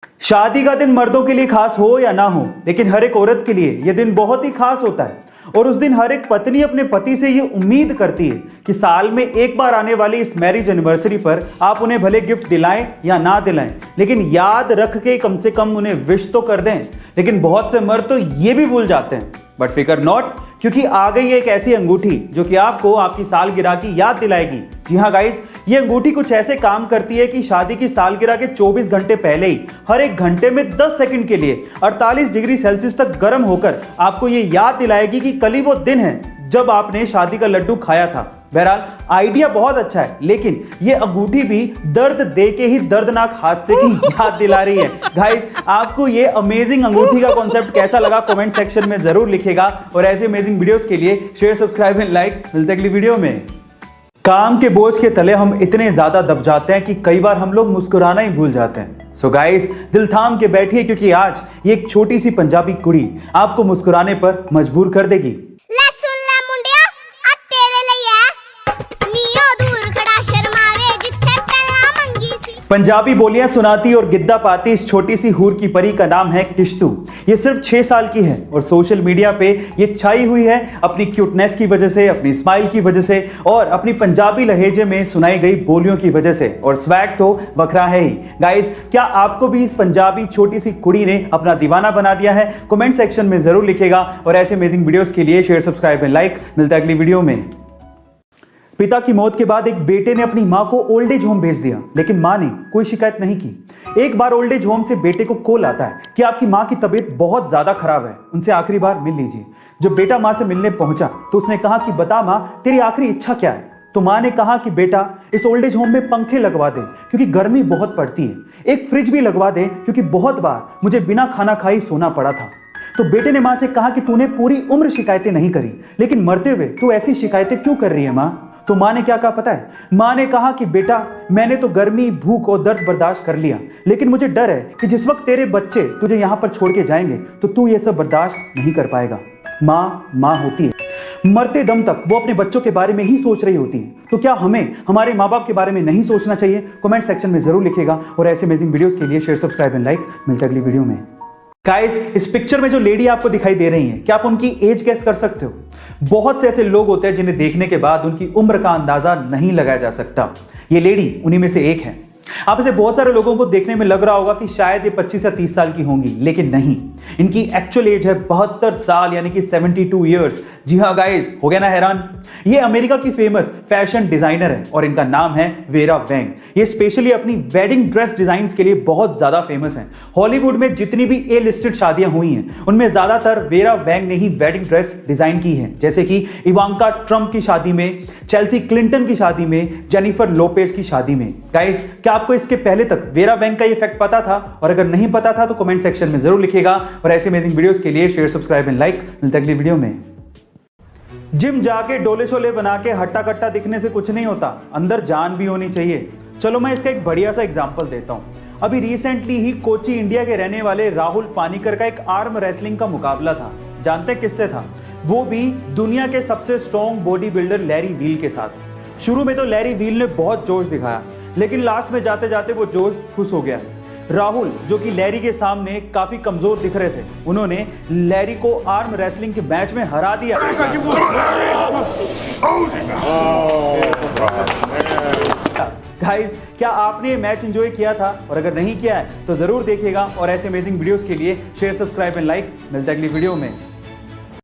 शादी का दिन मर्दों के लिए खास हो या ना हो, लेकिन हर एक औरत के लिए यह दिन बहुत ही खास होता है। और उस दिन हर एक पत्नी अपने पति से ये उम्मीद करती है कि साल में एक बार आने वाली इस मैरिज एनिवर्सरी पर आप उन्हें भले गिफ्ट दिलाएं या ना दिलाएं, लेकिन याद रख के कम से कम उन्हें विश तो कर दें। लेकिन बहुत से मर्द तो ये भी भूल जाते हैं, बट फिकर नॉट, क्योंकि आ गई एक ऐसी अंगूठी जो कि आपको आपकी सालगिरह की याद दिलाएगी। जी हाँ गाइस, ये अंगूठी कुछ ऐसे काम करती है कि शादी की सालगिरह के 24 घंटे पहले ही हर एक घंटे में 10 सेकंड के लिए 48 डिग्री सेल्सियस तक गर्म होकर आपको ये याद दिलाएगी कि कल ही वो दिन है जब आपने शादी का लड्डू खाया था। बहरहाल आइडिया बहुत अच्छा है, लेकिन ये अंगूठी भी दर्द दे के ही दर्दनाक हादसे की याद दिला रही है। गाइस, आपको ये अमेजिंग अंगूठी का कॉन्सेप्ट कैसा लगा कमेंट सेक्शन में जरूर लिखेगा। और ऐसे अमेजिंग वीडियोस के लिए शेयर, सब्सक्राइब एंड लाइक। मिलते हैं अगली वीडियो में। काम के बोझ के तले हम इतने ज्यादा दब जाते हैं कि कई बार हम लोग मुस्कुराना ही भूल जाते हैं। सो गाइस, दिल थाम के बैठिए, क्योंकि आज ये एक छोटी सी पंजाबी कुड़ी आपको मुस्कुराने पर मजबूर कर देगी। पंजाबी बोलियां सुनाती और गिद्दा पाती इस छोटी सी हूर की परी का नाम है किश्तू। ये सिर्फ 6 साल की है और सोशल मीडिया पे ये छाई हुई है अपनी क्यूटनेस की वजह से, अपनी स्माइल की वजह से और अपनी पंजाबी लहजे में सुनाई गई बोलियों की वजह से। और स्वैग तो बखरा है ही। गाइस, क्या आपको भी इस पंजाबी छोटी सी कुड़ी ने अपना दीवाना बना दिया है? कमेंट सेक्शन में जरूर लिखेगा। और ऐसे अमेजिंग वीडियोस के लिए शेयर, सब्सक्राइब एंड लाइक। मिलता है अगली वीडियो में। पिता की मौत के बाद एक बेटे ने अपनी मां को ओल्ड एज होम भेज दिया, लेकिन मां ने कोई शिकायत नहीं की। एक बार ओल्ड एज होम से बेटे को कॉल आता है कि आपकी मां की तबीयत बहुत ज्यादा खराब है, उनसे आखिरी बार मिल लीजिए। जब बेटा मां से मिलने पहुंचा तो उसने कहा कि बता मां, तेरी आखिरी इच्छा क्या है? तो मां ने कहा कि बेटा, इस ओल्ड एज होम में पंखे लगवा दे क्योंकि गर्मी बहुत पड़ती है। एक फ्रिज भी लगवा दे क्योंकि बहुत बार मुझे बिना खाना खाई सोना पड़ा था। तो बेटे ने मां से कहा कि तूने पूरी उम्र शिकायतें नहीं करी, लेकिन मरते हुए तू ऐसी शिकायतें क्यों कर रही है मां? तो मां ने क्या कहा पता है? मां ने कहा कि बेटा, मैंने तो गर्मी, भूख और दर्द बर्दाश्त कर लिया, लेकिन मुझे डर है कि जिस वक्त तेरे बच्चे तुझे यहां पर छोड़ के जाएंगे तो तू ये सब बर्दाश्त नहीं कर पाएगा। मां होती है, मरते दम तक वो अपने बच्चों के बारे में ही सोच रही होती है। तो क्या हमें हमारे मां बाप के बारे में नहीं सोचना चाहिए? कमेंट सेक्शन में जरूर लिखेगा। और ऐसे अमेजिंग वीडियोस के लिए शेयर, सब्सक्राइब एंड लाइक। मिलते हैं अगली वीडियो में। गाइस, इस पिक्चर में जो लेडी आपको दिखाई दे रही हैं, क्या आप उनकी एज गेस कर सकते हो? बहुत से ऐसे लोग होते हैं जिन्हें देखने के बाद उनकी उम्र का अंदाजा नहीं लगाया जा सकता। ये लेडी उन्हीं में से एक है। आप इसे बहुत सारे लोगों को देखने में लग रहा होगा कि शायद ये 25 या 30 साल की होंगी, लेकिन नहीं, इनकी एक्चुअल एज है 72 साल, यानी कि 72 इयर्स। जी हाँ गाइस, हो गया ना हैरान? ये अमेरिका की फेमस फैशन डिजाइनर है और इनका नाम है वेरा वैंग। ये स्पेशली अपनी वेडिंग ड्रेस डिजाइन्स के लिए बहुत ज्यादा फेमस है। हॉलीवुड में जितनी भी ए लिस्टेड शादियां हुई हैं, उनमें ज्यादातर वेरा वैंग ने ही वेडिंग ड्रेस डिजाइन की है, जैसे कि इवांका ट्रंप की शादी में, चेल्सी क्लिंटन की शादी में, जेनिफर लोपेज की शादी में। गाइस, क्या आपको इसके पहले तक वेरा वैंग का ये फैक्ट पता था? और अगर नहीं पता था तो कमेंट सेक्शन में जरूर लिखेगा। और ऐसे अमेजिंग वीडियोस के लिए शेयर, सब्सक्राइब एंड लाइक। मिलते हैं अगली वीडियो में। जिम जाके डोले शोले बना के हट्टा कट्टा दिखने से कुछ नहीं होता, अंदर जान भी होनी चाहिए। चलो मैं इसका एक बढ़िया सा एग्जांपल देता हूं। अभी रिसेंटली ही कोची इंडिया के रहने वाले राहुल पानीकर का एक आर्म रेसलिंग का मुकाबला था। जानते हैं किससे था? वो भी दुनिया के सबसे strong body builder Larry Wheels के साथ। शुरू में तो लैरी वील ने बहुत जोश दिखाया, लेकिन लास्ट में जाते जाते वो जोश खुश हो गया। राहुल, जो कि लैरी के सामने काफी कमजोर दिख रहे थे, उन्होंने लैरी को आर्म रेसलिंग के मैच में हरा दिया। गाइस, क्या आपने ये मैच एंजॉय किया था? और अगर नहीं किया है तो जरूर देखिएगा। और ऐसे अमेजिंग वीडियोस के लिए शेयर, सब्सक्राइब एंड लाइक। मिलता है अगली वीडियो में।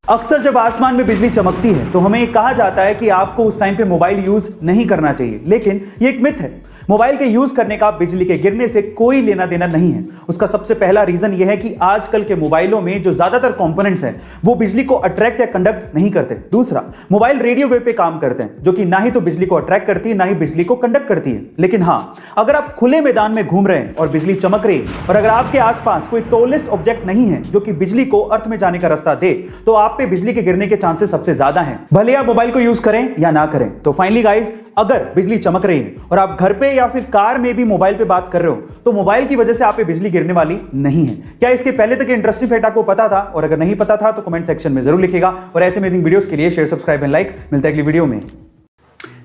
अक्सर जब आसमान में बिजली चमकती है तो हमें कहा जाता है कि आपको उस टाइम पे मोबाइल यूज नहीं करना चाहिए, लेकिन ये एक मिथ है। मोबाइल के यूज करने का बिजली के गिरने से कोई लेना देना नहीं है। उसका सबसे पहला रीजन यह है कि आजकल के मोबाइलों में जो ज्यादातर कंपोनेंट्स हैं वो बिजली को अट्रैक्ट या कंडक्ट नहीं करते। दूसरा, मोबाइल रेडियो वेव पे काम करते हैं, जो कि ना ही तो बिजली को अट्रैक्ट करती है, ना ही बिजली को कंडक्ट करती है। लेकिन हाँ, अगर आप खुले मैदान में घूम रहे हैं और बिजली चमक रही है, और अगर आपके आसपास कोई टॉलेस्ट ऑब्जेक्ट नहीं है जो कि बिजली को अर्थ में जाने का रास्ता दे, तो आप पे बिजली के गिरने के चांसेस सबसे ज्यादा हैं, भले आप मोबाइल को यूज करें या ना करें। तो फाइनली गाइज, अगर बिजली चमक रही है और आप घर पे या फिर कार में भी मोबाइल पे बात कर रहे हो, तो मोबाइल की वजह से आप पे बिजली गिरने वाली नहीं है। क्या इसके पहले तक इंटरेस्टिंग फैक्ट आपको पता था? और अगर नहीं पता था तो कमेंट सेक्शन में जरूर लिखेगा। और ऐसे अमेजिंग वीडियोस के लिए शेयर, सब्सक्राइब एंड लाइक। मिलता है अगली वीडियो में।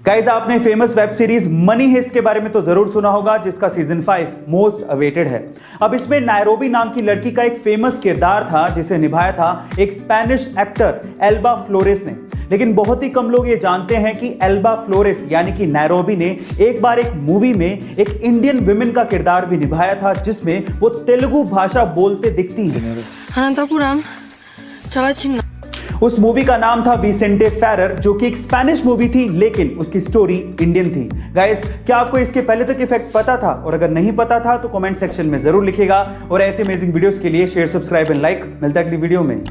गाइस, आपने famous web series Money Heist के बारे में तो जरूर सुना होगा, जिसका सीजन 5 मोस्ट अवेटेड है। अब इसमें नायरोबी नाम की लड़की का एक फेमस किरदार था, जिसे निभाया था एक स्पेनिश एक्टर एल्बा फ्लोरेस ने। लेकिन बहुत ही कम लोग ये जानते हैं कि एल्बा फ्लोरेस यानी कि नायरोबी ने एक बार एक मूवी में एक इंडियन विमेन का किरदार भी निभाया था, जिसमें वो तेलुगु भाषा बोलते दिखती हैं। उस मूवी का नाम था विसेंटे फेरर, जो कि एक स्पेनिश मूवी थी, लेकिन उसकी स्टोरी इंडियन थी। गाइस, क्या आपको इसके पहले तक इफेक्ट पता था? और अगर नहीं पता था तो कमेंट सेक्शन में जरूर लिखिएगा। और ऐसे अमेजिंग वीडियोस के लिए शेयर, सब्सक्राइब एंड लाइक। मिलता है अगली वीडियो में।